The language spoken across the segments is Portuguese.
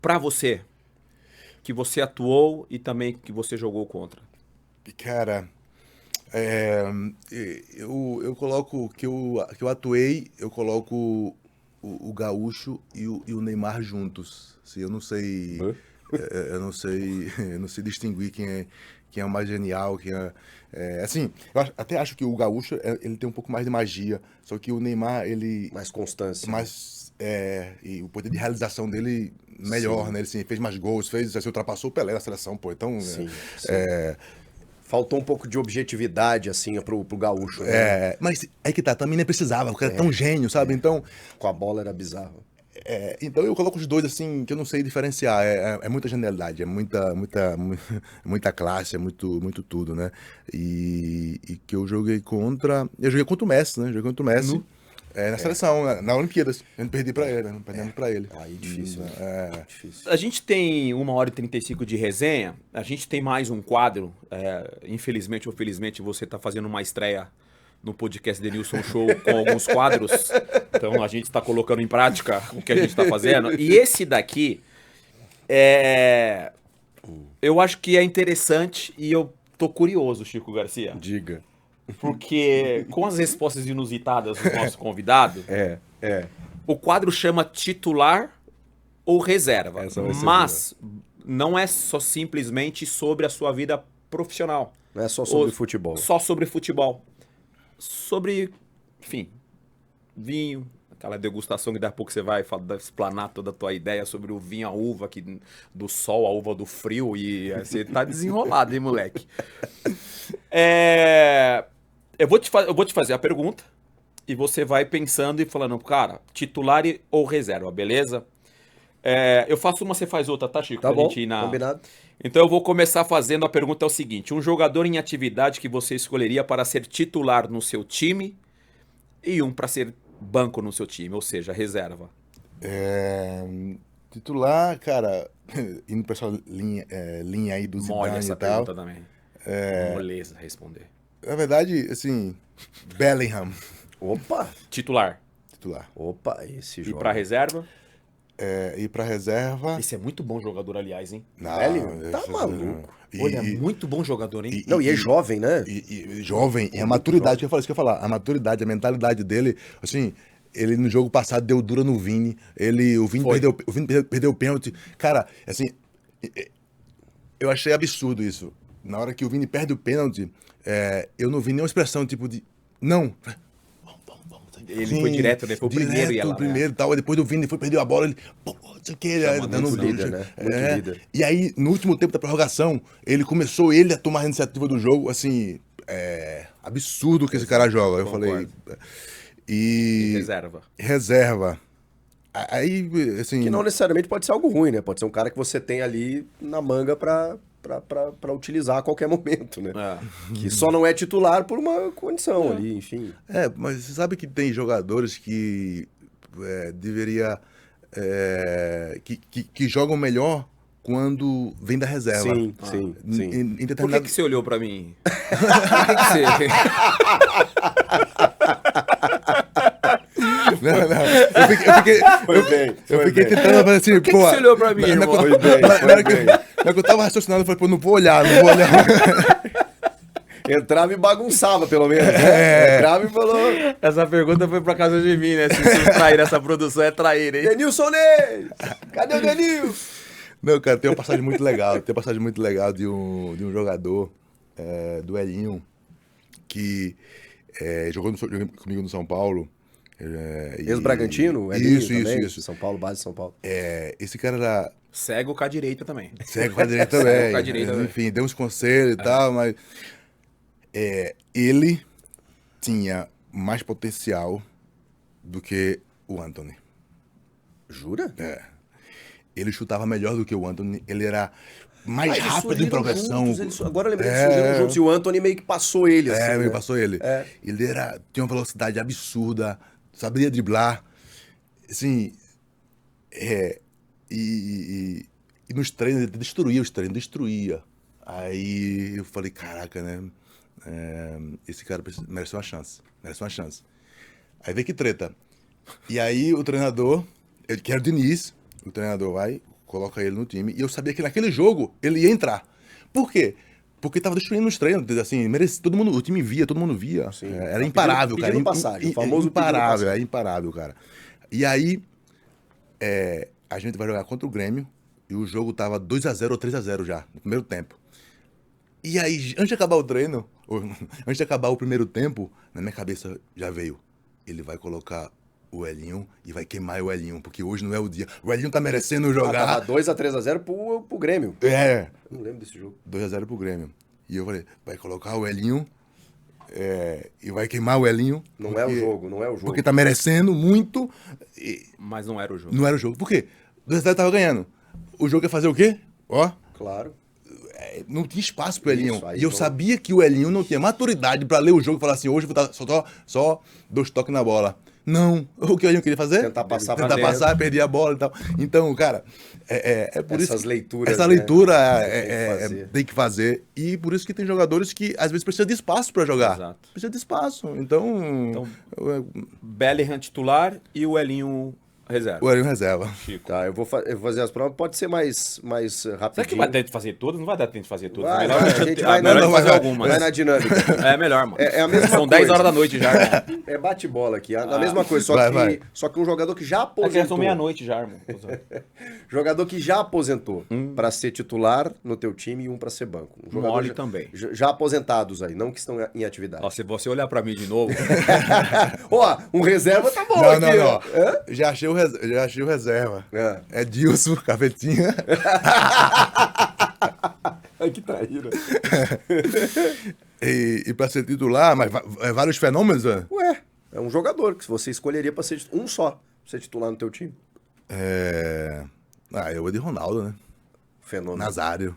pra você, que você atuou e também que você jogou contra? Cara, é, eu coloco que eu atuei, eu coloco o Gaúcho e o Neymar juntos. Assim, eu não sei, eu não sei, eu não sei distinguir quem é o mais genial, assim, até acho que o Gaúcho ele tem um pouco mais de magia, só que o Neymar ele Mais constância. mais e o poder de realização dele melhor, Sim. né? Ele assim, fez mais gols, assim, ultrapassou o Pelé na seleção, pô. Então, Sim, sim. Faltou um pouco de objetividade, assim, pro gaúcho, né? mas é que tá, também nem precisava, porque era tão gênio, sabe? Então, Com a bola era bizarro. então eu coloco os dois assim, que eu não sei diferenciar. É muita genialidade, é muita classe, é muito tudo, né? E que eu joguei contra. Eu joguei contra o Messi, né? Joguei contra o Messi. Na seleção, na Olimpíadas. A gente perdi pra ele, né? Perdemos pra ele. Aí difícil, né? Difícil. A gente tem 1h35 de resenha, a gente tem mais um quadro, infelizmente ou felizmente você está fazendo uma estreia no podcast Denilson Show com alguns quadros, então a gente está colocando em prática o que a gente está fazendo, e esse daqui, eu acho que é interessante e eu tô curioso, Chico Garcia, Diga. porque com as respostas inusitadas do nosso convidado, o quadro chama titular ou reserva, Essa vai ser mas não é só simplesmente sobre a sua vida profissional. Não é só sobre futebol. Só sobre futebol. Sobre, enfim, vinho, aquela degustação que daqui a pouco você vai explanar toda a tua ideia sobre o vinho, a uva do sol, a uva do frio, e você tá desenrolado, hein, moleque? Eu vou te fazer a pergunta e você vai pensando e falando, cara, titular ou reserva, beleza? Eu faço uma, você faz outra, tá, Chico? Tá Pra bom, gente ir combinado. Então eu vou começar fazendo a pergunta é o seguinte: um jogador em atividade que você escolheria para ser titular no seu time e um para ser banco no seu time, ou seja, reserva. Titular, cara, indo pra essa linha aí do Molha Zidane essa e tal. pergunta também. Moleza responder. Na verdade, assim, Bellingham, Opa! Titular. titular. Opa, esse E jogo. para reserva? Ir pra reserva. Esse é muito bom jogador, aliás, hein? Não, Bellingham? Tá maluco. Olha, é muito bom jogador, hein? Não, e é jovem, né? E jovem, e a maturidade, que eu falei, isso que eu ia falar, a maturidade, a mentalidade dele, assim, ele no jogo passado deu dura no Vini, o Vini perdeu o pênalti. Cara, assim, eu achei absurdo isso. Na hora que o Vini perde o pênalti, eu não vi nenhuma expressão tipo de, não. Ele foi direto, né? Foi o primeiro e ela, o primeiro e tal. Aí depois do Vini perdeu a bola, ele, pô, não sei o que, muito líder, né? Muito líder. E aí, no último tempo da prorrogação, ele começou a tomar a iniciativa do jogo, assim, absurdo que esse cara joga. Eu falei. E reserva. Reserva. Aí, assim. Que não necessariamente pode ser algo ruim, né? Pode ser um cara que você tem ali na manga pra utilizar a qualquer momento, né? Que só não é titular por uma condição ali, enfim. Mas você sabe que tem jogadores que deveria. Que jogam melhor quando vem da reserva. Sim, sim. Em Por determinado... que você olhou pra mim? Por que você... Não. Eu fiquei tentando fazer assim, Por que você olhou pra mim, irmão? Foi bem. Na hora que eu tava raciocinando, eu falei, pô, não vou olhar. Entrava e bagunçava, pelo menos. Né? Entrava e falou... Essa pergunta foi pra casa de mim, né? Se trair essa produção é trair, hein? Denilson Neves! Cadê o Denilson? Não, cara, tem uma passagem muito legal. De um jogador, do Elinho, que jogou comigo no São Paulo. Ex-Bragantino? Isso. São Paulo, base de São Paulo. Esse cara era... Cego com a direita também. Cego com a direita também. Cego com a direita também. Enfim, deu uns conselhos e tal, mas... ele tinha mais potencial do que o Antony. Jura? Ele chutava melhor do que o Antony. Ele era mais rápido em progressão. Agora eu lembrei que surgiram juntos. E o Antony meio que passou ele, assim. Meio que passou ele. Ele tinha uma velocidade absurda, sabia driblar. Assim, e nos treinos, ele destruía os treinos, destruía. Aí eu falei, caraca, né? Esse cara merece uma chance. Aí vem que treta. E aí o treinador, que era o Diniz, o treinador vai, coloca ele no time. E eu sabia que naquele jogo ele ia entrar. Por quê? Porque tava destruindo os treinos, assim, todo mundo, o time via, todo mundo via. Era imparável, cara. Pedindo passagem, o famoso imparável, é imparável, cara. E aí, a gente vai jogar contra o Grêmio e o jogo tava 2-0 ou 3-0 já, no primeiro tempo. E aí, antes de acabar o treino, antes de acabar o primeiro tempo, na minha cabeça já veio, ele vai colocar o Elinho e vai queimar o Elinho, porque hoje não é o dia. O Elinho tá merecendo jogar. Tava 2-3-0 pro Grêmio. Não lembro desse jogo. 2-0 pro Grêmio. E eu falei, vai colocar o Elinho e vai queimar o Elinho. Não é o jogo. Porque tá merecendo muito. Mas não era o jogo. Não era o jogo. Por quê? O 2-0 tava ganhando. O jogo ia fazer o quê? Ó. Claro. Não tinha espaço pro Elinho. Aí, e eu sabia que o Elinho não tinha maturidade pra ler o jogo e falar assim, hoje eu vou dar só 2 toques na bola. Não. O que o Elinho queria fazer? Tentar passar, perder a bola e tal. Então, cara, por Essas isso... leituras, essa leitura tem que fazer. E por isso que tem jogadores que, às vezes, precisam de espaço pra jogar. Exato. Precisa de espaço. Então Bellingham titular e o Elinho reserva. o Elinho reserva. Chico. Tá, eu vou fazer as provas. Pode ser mais rapidinho. Será que vai dar tempo de fazer todas? Não vai dar tempo de fazer todas. Vai, É melhor vai, a gente vai fazer vai. algumas. Vai na dinâmica. É melhor, mano. É a mesma São coisa. 10 horas da noite já, irmão. É bate-bola aqui. A mesma coisa, Vai. só que um jogador que já É que já são aposentou. meia-noite já, irmão. Jogador que já aposentou pra ser titular no teu time e um pra ser banco. Um jogador Mole já, também. já aposentados aí, não que estão em atividade. Ó, se você olhar pra mim de novo, Ó, um reserva tá bom Não, aqui, não. ó. Hã? Já achei o reserva. É. É Dilson, Cavetinha. Ai, que traíra. E pra ser titular, mas vários fenômenos, né? Ué, é um jogador que você escolheria pra ser um só, pra ser titular no teu time. Eu vou de Ronaldo, né? Fenômeno. Nazário.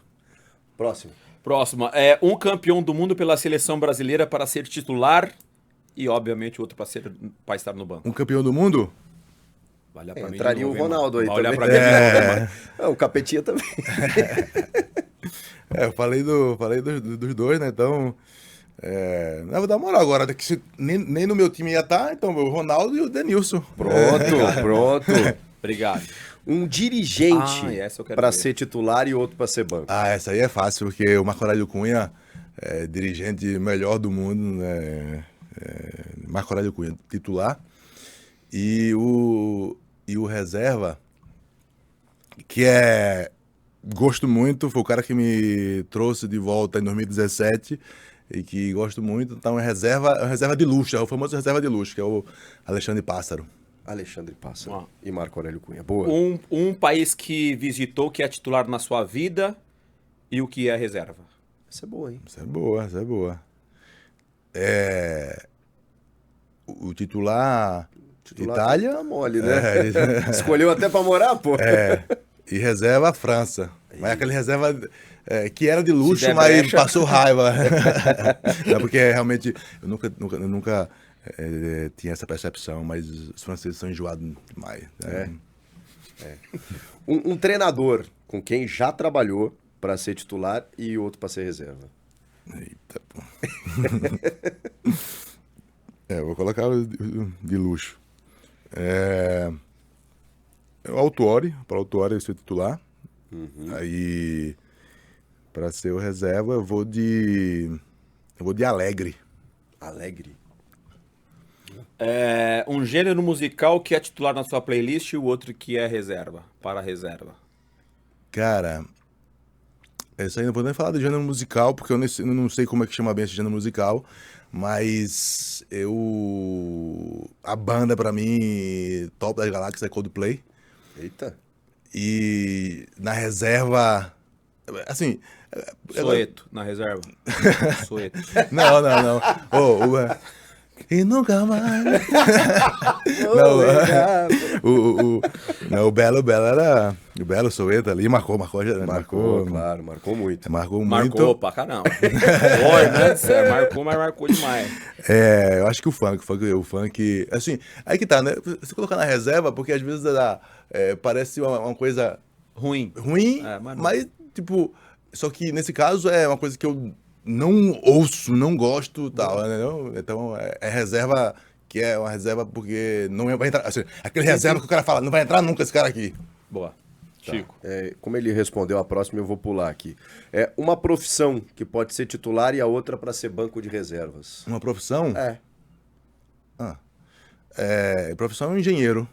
Próximo. próxima. Um campeão do mundo pela seleção brasileira para ser titular e, obviamente, outro para estar no banco. Um campeão do mundo? Vai olhar pra mim Entraria de novo, o Ronaldo aí vai olhar também. pra mim de novo, né? O Capetinha também. Eu falei dos dois, né? Então, eu vou dar moral agora. Que nem no meu time ia estar, então o Ronaldo e o Denilson. Pronto. Obrigado. Um dirigente essa eu quero pra ver. ser titular e outro pra ser banco. Essa aí é fácil, porque o Marco Aurélio Cunha é dirigente melhor do mundo, né? Marco Aurélio Cunha, titular. E o reserva, que gosto muito, foi o cara que me trouxe de volta em 2017 e que gosto muito. Então é reserva de luxo, é o famoso reserva de luxo, que é o Alexandre Pássaro. Alexandre Pássaro Ó. e Marco Aurélio Cunha. Boa. Um país que visitou, que é titular na sua vida e o que é reserva. Essa é boa, hein? Essa é boa. O titular Itália. Tá mole, né? Escolheu até pra morar, pô. E reserva a França. Mas aquele reserva que era de Se luxo, der mas brecha. passou raiva. Não, porque realmente eu nunca tinha essa percepção, mas os franceses são enjoados demais. Né? Um treinador com quem já trabalhou pra ser titular e outro pra ser reserva. Eita, pô. Eu vou colocar o de luxo. O Autuori, para o Autuori ser titular. Aí, para ser o reserva, eu vou de Alegre. Alegre. Um gênero musical que é titular na sua playlist e o outro que é reserva, para reserva. Cara, essa aí não vou nem falar de gênero musical, porque eu não sei como é que chama bem esse gênero musical, mas a banda pra mim, top das galáxias, é Coldplay. Eita. E na reserva, assim... Soeto, na reserva. Soeto. Não. E nunca mais... Não, o Belo era... O Belo Soweto ali marcou, Claro, marcou muito. Marcou Marcou muito. pra caramba. Foi, né? Marcou, mas marcou demais. Eu acho que o funk, assim, aí que tá, né? Você colocar na reserva, porque às vezes parece uma coisa Ruim. ruim, Mas não. mas, tipo, só que nesse caso é uma coisa que eu não ouço, não gosto, tal, né? Então é reserva, que é uma reserva porque não vai entrar, assim, aquele reserva que o cara fala, não vai entrar nunca esse cara aqui. Boa. Chico. Como ele respondeu a próxima, eu vou pular aqui. É uma profissão que pode ser titular e a outra para ser banco de reservas. Uma profissão? É. Profissão é um engenheiro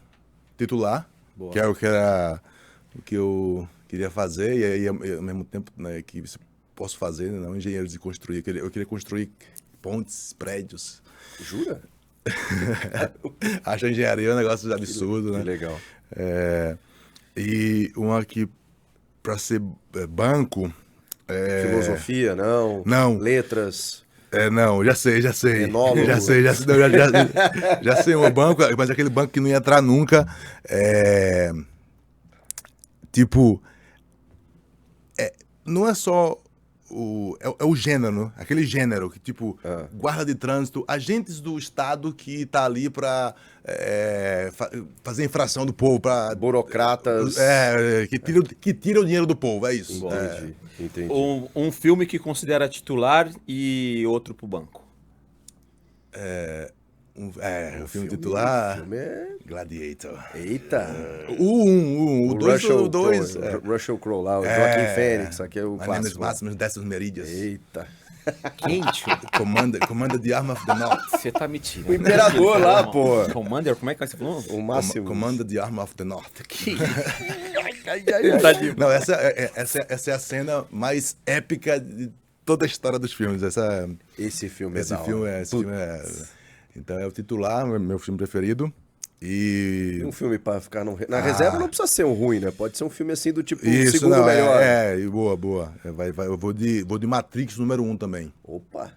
titular, Boa. que é o que eu queria fazer, e aí ao mesmo tempo, né, que posso fazer, né, não engenheiro de construir. Eu queria construir pontes, prédios. Jura? Acho a engenharia um negócio absurdo, né? Que legal. E uma que, para ser banco... Filosofia, não? Não. Letras? Não, já sei. Enólogo. Já sei, já sei um banco, mas aquele banco que não ia entrar nunca. Tipo, não é só o gênero, aquele gênero que, tipo, guarda de trânsito, agentes do Estado que tá ali pra fazer infração do povo, pra... Burocratas. Que tira o dinheiro do povo, é isso. Entendi. Um filme que considera titular e outro pro banco. O filme titular... O filme é... Gladiator. Eita! O 2. Russell Crowe lá, o Joaquin Phoenix, aqui é o clássico. Máximos dessas Meridias. Eita! Quente. Comanda the Arm of the North. Você tá me tirando. O imperador lá, pô. Commander, como é que você falou? O máximo. Comanda the Arm of the North. Tá de... Não, essa é a cena mais épica de toda a história dos filmes. Esse filme Esse filme é... Então é o titular, meu filme preferido. E... Um filme pra ficar na reserva não precisa ser um ruim, né? Pode ser um filme assim do tipo Isso, segundo não, melhor. boa. Eu vou de Matrix número 1 também. Opa!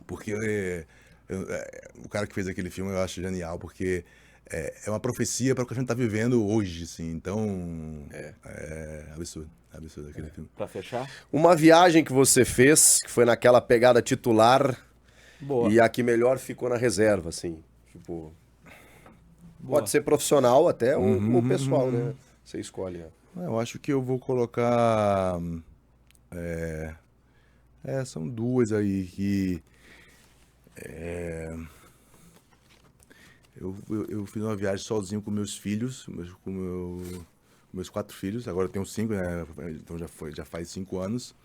Porque o cara que fez aquele filme eu acho genial, porque é uma profecia para o que a gente tá vivendo hoje, assim. Então, é absurdo aquele filme. Pra fechar? Uma viagem que você fez, que foi naquela pegada titular, Boa. e a que melhor ficou na reserva, assim. Tipo... Boa. Pode ser profissional até ou pessoal, né? Você escolhe. Né? Eu acho que eu vou colocar... são duas aí que... Eu fiz uma viagem sozinho com meus filhos, com meus 4 filhos. Agora eu tenho 5, né? Então já faz 5 anos.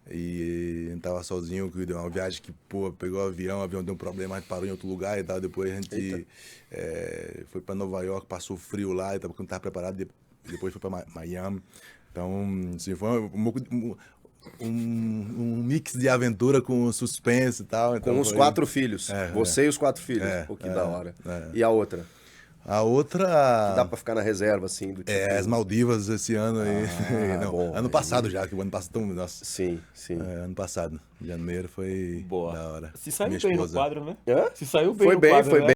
E a gente tava sozinho, deu uma viagem que, pegou o avião deu um problema, a gente parou em outro lugar e tal. Depois a gente foi para Nova York, passou frio lá, porque não estava preparado. Depois foi para Miami. Então, assim, foi um mix de aventura com suspense e tal. Então, com os 4 filhos. Você e os 4 filhos. Que da hora. E a outra? A outra... Que dá pra ficar na reserva, assim, do tipo... as Maldivas esse ano aí. Não, bom, ano passado já, que o ano passado... Nossa. Sim. Ano passado. Janeiro foi Boa. da hora. Se saiu Minha bem esposa. no quadro, né? Hã? Se saiu bem Foi no bem, quadro, foi né? bem.